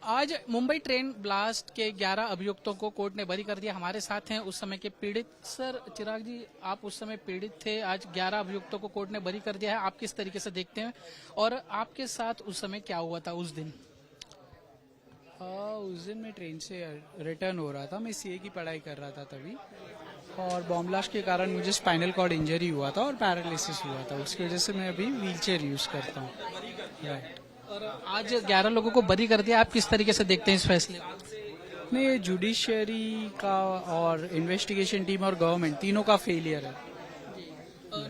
आज Mumbai train blast के 11 अभियुक्तों को कोर्ट ने बरी कर दिया। हमारे साथ हैं उस समय के पीड़ित। सर चिराग जी, आप उस समय पीड़ित थे। आज 11 अभियुक्तों को कोर्ट ने बरी कर दिया है। आप किस तरीके से देखते हैं और आपके साथ उस समय क्या हुआ था उस दिन? उस दिन मैं ट्रेन से रिटर्न हो रहा था। मैं सीए की पढ़ाई कर रहा था तभी, और बॉम्ब ब्लास्ट के कारण मुझे स्पाइनल कॉर्ड इंजरी हुआ था और पैरालिसिस हुआ था। उसकी वजह से मैं अभी व्हीलचेयर यूज करता हूँ। राइट। और आज 11 लोगों को बरी कर दिया। आप किस तरीके से देखते हैं इस फैसले को? नहीं, ये जुडिशियरी का और इन्वेस्टिगेशन टीम और गवर्नमेंट तीनों का फेलियर है।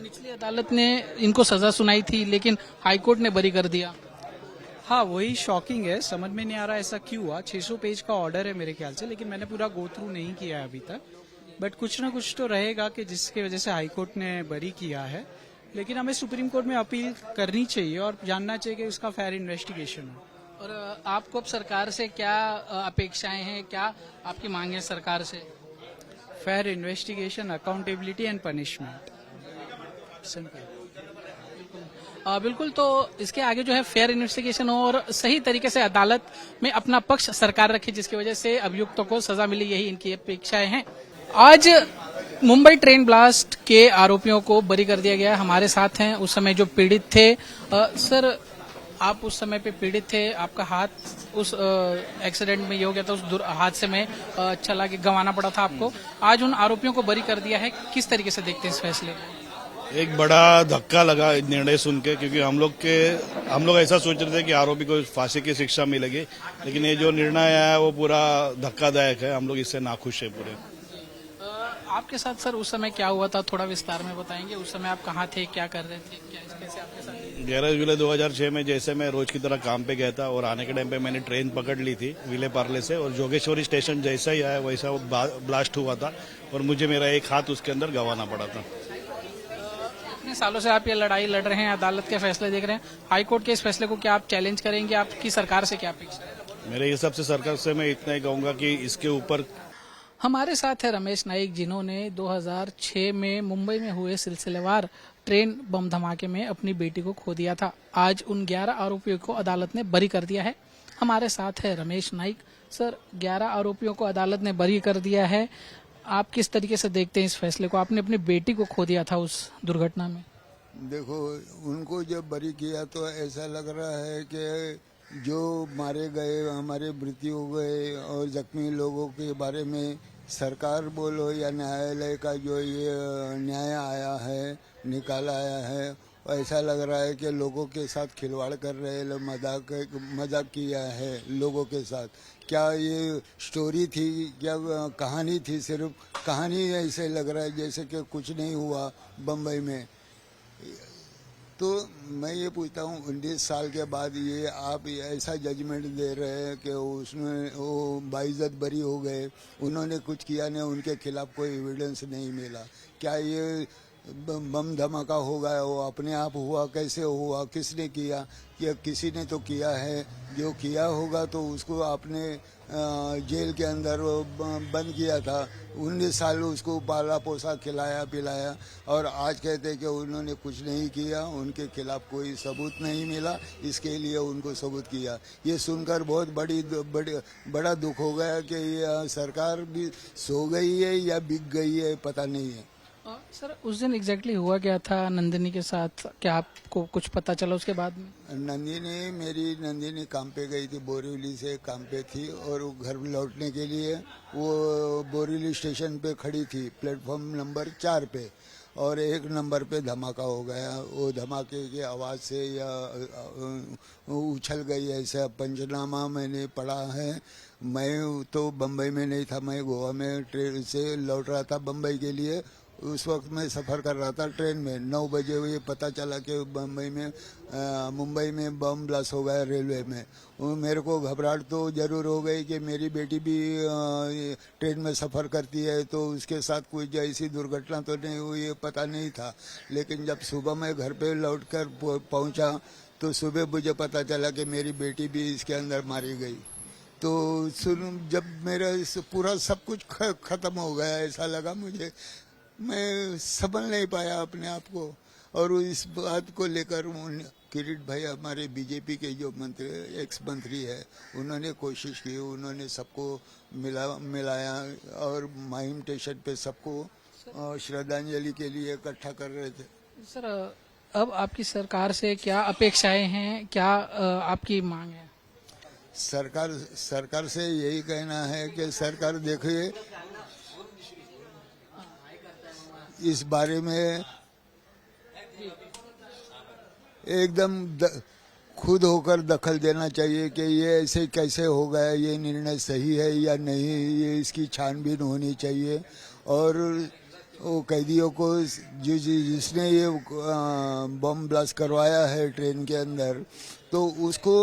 निचली अदालत ने इनको सजा सुनाई थी लेकिन हाईकोर्ट ने बरी कर दिया। हाँ, वही शॉकिंग है। समझ में नहीं आ रहा ऐसा क्यों हुआ। 600 पेज का ऑर्डर है मेरे ख्याल से, लेकिन मैंने पूरा गो थ्रू नहीं किया है अभी तक। बट कुछ ना कुछ तो रहेगा कि जिसकी वजह से हाईकोर्ट ने बरी किया है। लेकिन हमें सुप्रीम कोर्ट में अपील करनी चाहिए और जानना चाहिए कि उसका फेयर इन्वेस्टिगेशन हो। और आपको अब सरकार से क्या अपेक्षाएं हैं, क्या आपकी मांग है सरकार से? Fair investigation, accountability and punishment, simple. बिल्कुल। तो इसके आगे जो है फेयर इन्वेस्टिगेशन हो और सही तरीके से अदालत में अपना पक्ष सरकार रखे, जिसकी वजह से अभियुक्तों को सजा मिली, यही इनकी अपेक्षाएं हैं। आज मुंबई ट्रेन ब्लास्ट के आरोपियों को बरी कर दिया गया। हमारे साथ हैं उस समय जो पीड़ित थे। सर, आप उस समय पे पीड़ित थे। आपका हाथ उस एक्सीडेंट में ये हो गया था, उस हादसे में चला के गंवाना पड़ा था आपको। आज उन आरोपियों को बरी कर दिया है। किस तरीके से देखते हैं इस फैसले को? एक बड़ा धक्का लगा निर्णय सुन के, क्योंकि हम लोग ऐसा सोच रहे थे कि आरोपी को फांसी की शिक्षा मिलेगी, लेकिन ये जो निर्णय आया है वो पूरा धक्कादायक है। हम लोग इससे नाखुश है पूरे। आपके साथ सर उस समय क्या हुआ था, थोड़ा विस्तार में बताएंगे? उस समय आप कहाँ थे, क्या कर रहे थे, कैसे आपके साथ? 11 जुलाई 2006 में जैसे मैं रोज की तरह काम पे गया था और आने के टाइम पे मैंने ट्रेन पकड़ ली थी विले पार्ले से, और जोगेश्वरी स्टेशन जैसा ही आया वैसा वो ब्लास्ट हुआ था और मुझे मेरा एक हाथ उसके अंदर गंवाना पड़ा था। इतने सालों से आप ये लड़ाई लड़ रहे हैं, अदालत के फैसले देख रहे हैं, हाईकोर्ट के इस फैसले को क्या आप चैलेंज करेंगे? आपकी सरकार से क्या अपेक्षा है? मेरे हिसाब से सरकार से मैं इतना ही कहूंगा कि इसके ऊपर। हमारे साथ है रमेश नाइक, जिन्होंने 2006 में मुंबई में हुए सिलसिलेवार ट्रेन बम धमाके में अपनी बेटी को खो दिया था। आज उन 11 आरोपियों को अदालत ने बरी कर दिया है। हमारे साथ है रमेश नाइक। सर, 11 आरोपियों को अदालत ने बरी कर दिया है। आप किस तरीके से देखते हैं इस फैसले को? आपने अपनी बेटी को खो दिया था उस दुर्घटना में। देखो, उनको जब बरी किया तो ऐसा लग रहा है कि जो मारे गए, हमारे मृत्यु हो गए और जख्मी लोगों के बारे में सरकार बोलो या न्यायालय का जो ये न्याय आया है, निकाल आया है, ऐसा लग रहा है कि लोगों के साथ खिलवाड़ कर रहे हैं, मजाक किया है लोगों के साथ। क्या ये स्टोरी थी, क्या कहानी थी? सिर्फ कहानी ऐसे लग रहा है जैसे कि कुछ नहीं हुआ बम्बई में। तो मैं ये पूछता हूँ, 19 साल के बाद ये आप ऐसा जजमेंट दे रहे हैं कि उसमें वो बाइज्जत बरी हो गए, उन्होंने कुछ किया नहीं, उनके खिलाफ कोई एविडेंस नहीं मिला। क्या ये बम धमाका होगा वो अपने आप हुआ? कैसे हुआ? किसने किया? या किसी ने तो किया है। जो किया होगा तो उसको आपने जेल के अंदर बंद किया था। 19 साल उसको पाला पोसा, खिलाया पिलाया, और आज कहते हैं कि उन्होंने कुछ नहीं किया, उनके खिलाफ कोई सबूत नहीं मिला, इसके लिए उनको सबूत किया। ये सुनकर बहुत बड़ा दुख हो गया कि ये सरकार भी सो गई है या बिक गई है, पता नहीं है। सर, उस दिन एग्जैक्टली हुआ क्या था नंदिनी के साथ? क्या आपको कुछ पता चला उसके बाद में? नंदिनी काम पे गई थी, बोरीवली से काम पे थी, और वो घर लौटने के लिए वो बोरीवली स्टेशन पे खड़ी थी, प्लेटफॉर्म नंबर 4 पे, और 1 नंबर पे धमाका हो गया। वो धमाके की आवाज़ से या उछल गई, ऐसा पंचनामा मैंने पढ़ा है। मैं तो बम्बई में नहीं था, मैं गोवा में ट्रेन से लौट रहा था बम्बई के लिए। उस वक्त मैं सफ़र कर रहा था ट्रेन में। 9 बजे ये पता चला कि मुंबई में बम ब्लास्ट हो गया रेलवे में। मेरे को घबराहट तो ज़रूर हो गई कि मेरी बेटी भी ट्रेन में सफ़र करती है, तो उसके साथ कोई ऐसी दुर्घटना तो नहीं हुई, ये पता नहीं था। लेकिन जब सुबह मैं घर पे लौटकर पहुंचा तो सुबह मुझे पता चला कि मेरी बेटी भी इसके अंदर मारी गई। तो जब मेरा पूरा सब कुछ ख़त्म हो गया, ऐसा लगा मुझे। मैं संभल नहीं पाया अपने आप को, और इस बात को लेकर किरीट भाई हमारे बीजेपी के जो मंत्री एक्स मंत्री है, उन्होंने कोशिश की, उन्होंने सबको मिलाया और माहिम स्टेशन पे सबको श्रद्धांजलि के लिए इकट्ठा कर रहे थे। सर अब आपकी सरकार से क्या अपेक्षाएं हैं, क्या आपकी मांग है? सरकार से यही कहना है कि सरकार देखिए, इस बारे में एकदम खुद होकर दखल देना चाहिए कि ये ऐसे कैसे हो गया, ये निर्णय सही है या नहीं, ये इसकी छानबीन होनी चाहिए। और वो कैदियों को जिसने ये बम ब्लास्ट करवाया है ट्रेन के अंदर, तो उसको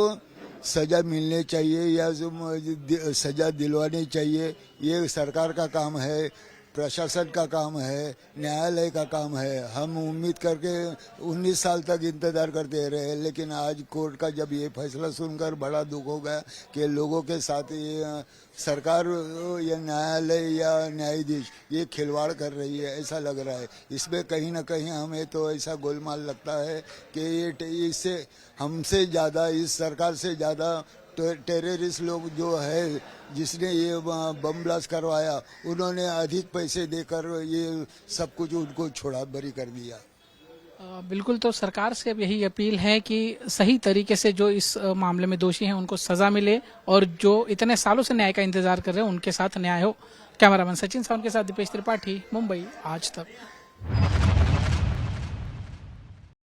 सजा मिलनी चाहिए या सजा दिलवानी चाहिए। ये सरकार का काम है, प्रशासन का काम है, न्यायालय का काम है। हम उम्मीद करके 19 साल तक इंतजार करते रहे, लेकिन आज कोर्ट का जब ये फैसला सुनकर बड़ा दुख हो गया कि लोगों के साथ ये सरकार या न्यायालय या न्यायाधीश ये खिलवाड़ कर रही है, ऐसा लग रहा है। इसमें कहीं ना कहीं हमें तो ऐसा गोलमाल लगता है कि ये इससे हमसे ज़्यादा, इस सरकार से ज़्यादा टेररिस्ट लोग जो है जिसने ये बम ब्लास्ट करवाया, उन्होंने अधिक पैसे देकर ये सब कुछ उनको छोड़ा बरी कर दिया। बिल्कुल, तो सरकार से अब यही अपील है कि सही तरीके से जो इस मामले में दोषी हैं उनको सजा मिले और जो इतने सालों से न्याय का इंतजार कर रहे हैं उनके साथ न्याय हो। कैमरामैन सचिन साउंड के साथ दीपेश त्रिपाठी, मुंबई आज तक।